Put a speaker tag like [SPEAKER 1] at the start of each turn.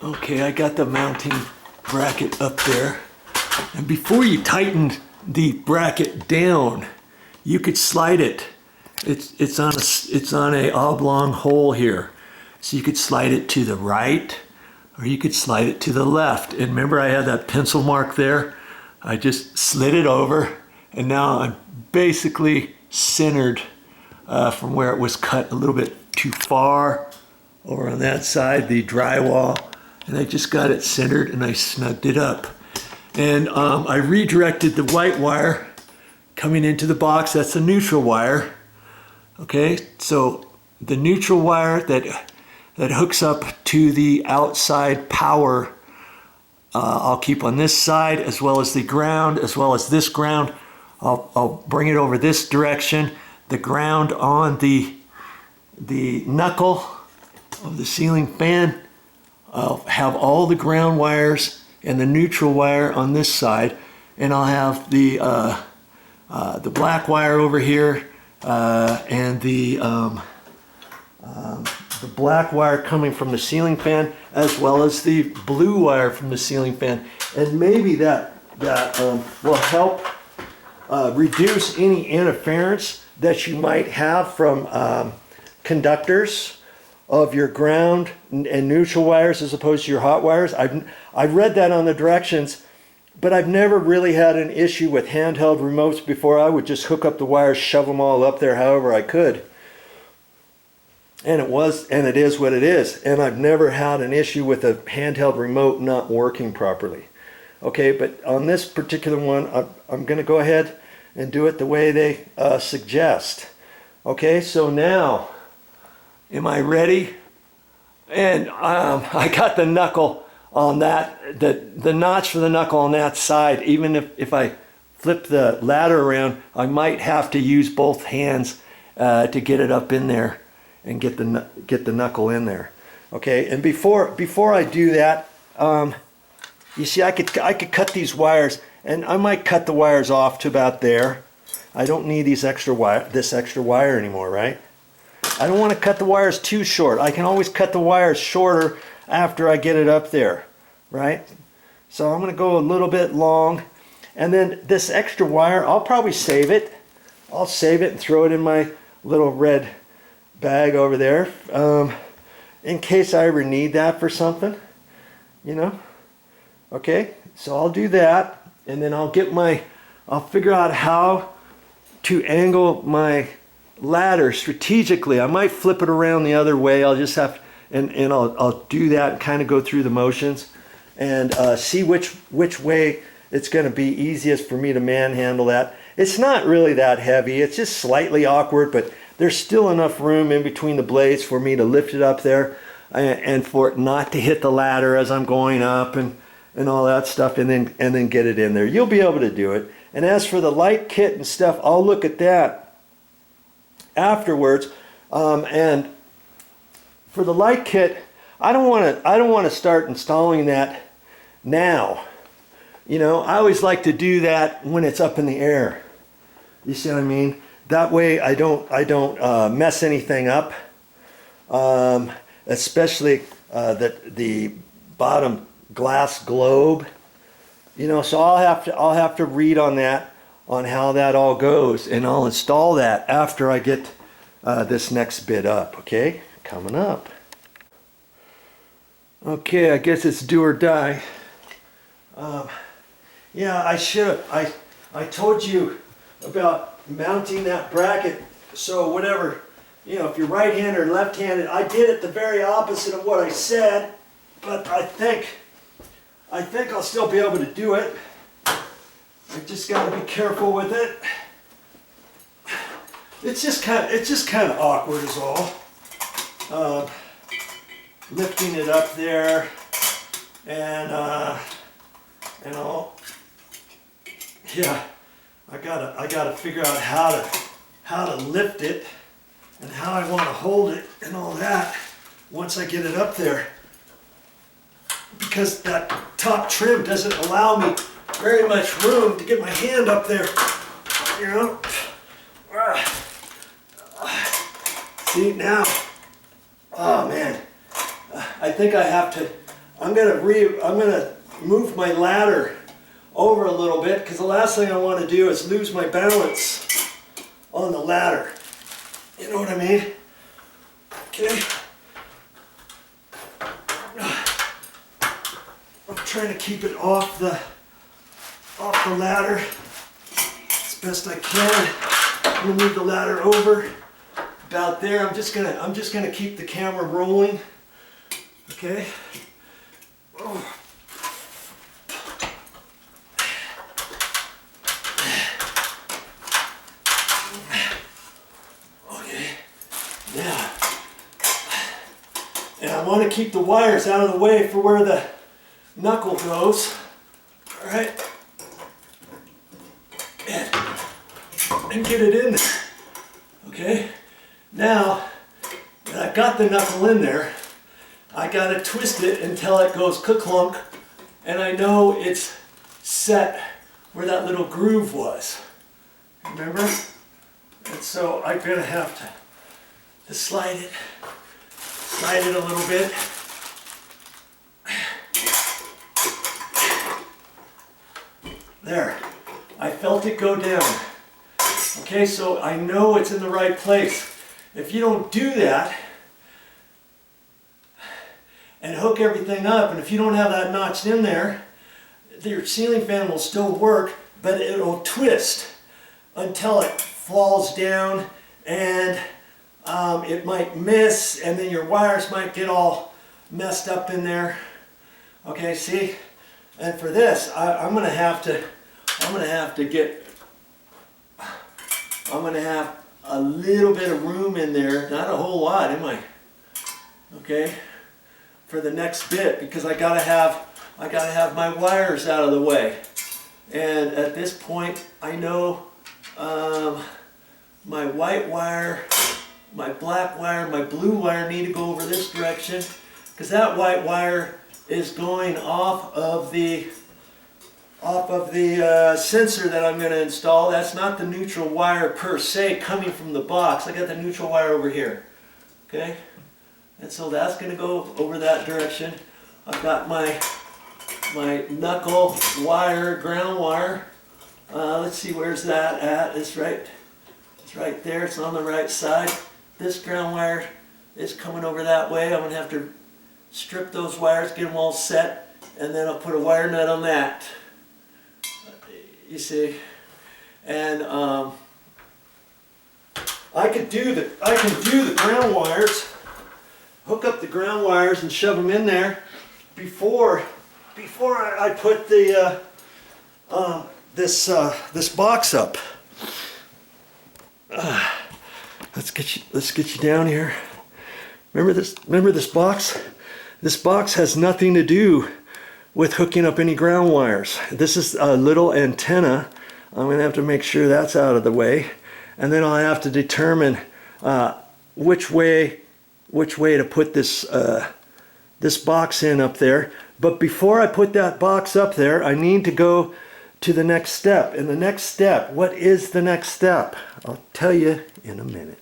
[SPEAKER 1] Okay, I got the mounting bracket up there. And before you tighten the bracket down, you could slide it. It's on a oblong hole here. So you could slide it to the right or you could slide it to the left. And remember I had that pencil mark there? I just slid it over and now I'm basically centered from where it was cut a little bit too far over on that side, the drywall. And I just got it centered and I snugged it up. And I redirected the white wire coming into the box. That's the neutral wire. Okay, so the neutral wire that hooks up to the outside power, I'll keep on this side, as well as the ground, as well as this ground. I'll bring it over this direction. The ground on the knuckle of the ceiling fan. I'll have all the ground wires and the neutral wire on this side, and I'll have the black wire over here and the black wire coming from the ceiling fan, as well as the blue wire from the ceiling fan, and maybe that will help reduce any interference that you might have from conductors of your ground and neutral wires as opposed to your hot wires. I've read that on the directions, but I've never really had an issue with handheld remotes before. I would just hook up the wires, shove them all up there however I could. And it is what it is. And I've never had an issue with a handheld remote not working properly. Okay, but on this particular one, I'm going to go ahead and do it the way they suggest. Okay, so now, am I ready? And I got the knuckle on that, the notch for the knuckle on that side. Even if I flip the ladder around, I might have to use both hands to get it up in there and get the knuckle in there. Okay, and before I do that, you see I could cut these wires, and I might cut the wires off to about there. I don't need this extra wire anymore, right? I don't want to cut the wires too short. I can always cut the wires shorter after I get it up there, right? So I'm going to go a little bit long, and then this extra wire, I'll probably save it. I'll save it and throw it in my little red bag over there in case I ever need that for something, you know. Okay, so I'll do that, and then I'll figure out how to angle my ladder strategically. I might flip it around the other way. I'll just have, and I'll do that and kind of go through the motions and see which way it's going to be easiest for me to manhandle that. It's not really that heavy. It's just slightly awkward, but there's still enough room in between the blades for me to lift it up there and for it not to hit the ladder as I'm going up and all that stuff, and then get it in there. You'll be able to do it. And as for the light kit and stuff, I'll look at that afterwards. And for the light kit, I don't want to start installing that now. You know, I always like to do that when it's up in the air. You see what I mean? That way I don't mess anything up, especially the bottom glass globe. You know, so I'll have to read on that, on how that all goes, and I'll install that after I get this next bit up. Okay, coming up. Okay, I guess it's do or die. Yeah, I told you about mounting that bracket, so whatever, you know, if you're right-handed or left-handed, I did it the very opposite of what I said, but I think I'll still be able to do it. I just got to be careful with it. It's just kind of awkward is all. Lifting it up there, and all. Yeah, I gotta figure out how to lift it and how I want to hold it and all that once I get it up there, because that top trim doesn't allow me very much room to get my hand up there, you know. See now, oh man, I think I have I'm gonna move my ladder over a little bit, because the last thing I want to do is lose my balance on the ladder. You know what I mean? Okay. I'm trying to keep it off the ladder as best I can. I'm gonna move the ladder over about there. I'm just gonna keep the camera rolling. Okay. Oh. Okay. Now, and I want to keep the wires out of the way for where the knuckle goes. All right. And get it in there. Okay. Now that I've got the knuckle in there, I gotta twist it until it goes ka-clunk, and I know it's set where that little groove was. Remember? And so I'm gonna have to slide it a little bit. There. I felt it go down. Okay, so I know it's in the right place. If you don't do that and hook everything up, and if you don't have that notched in there, your ceiling fan will still work, but it'll twist until it falls down, and it might miss, and then your wires might get all messed up in there. Okay, see? And for this, I'm gonna have a little bit of room in there, not a whole lot, am I? Okay, for the next bit, because I gotta have my wires out of the way. And at this point, I know my white wire, my black wire, my blue wire need to go over this direction, because that white wire is going off of the sensor that I'm going to install. That's not the neutral wire per se coming from the box. I got the neutral wire over here. Okay? And so that's going to go over that direction. I've got my knuckle wire, ground wire. Let's see, where's that at? It's right there. It's on the right side. This ground wire is coming over that way. I'm going to have to strip those wires, get them all set, and then I'll put a wire nut on that. You see, and I can do the ground wires, hook up the ground wires and shove them in there before I put the this box up. Let's get you down here. Remember this box? This box has nothing to do with hooking up any ground wires. This is a little antenna. I'm gonna have to make sure that's out of the way, and then I'll have to determine which way to put this this box in up there. But before I put that box up there, I need to go to the next step. And the next step, what is the next step? I'll tell you in a minute.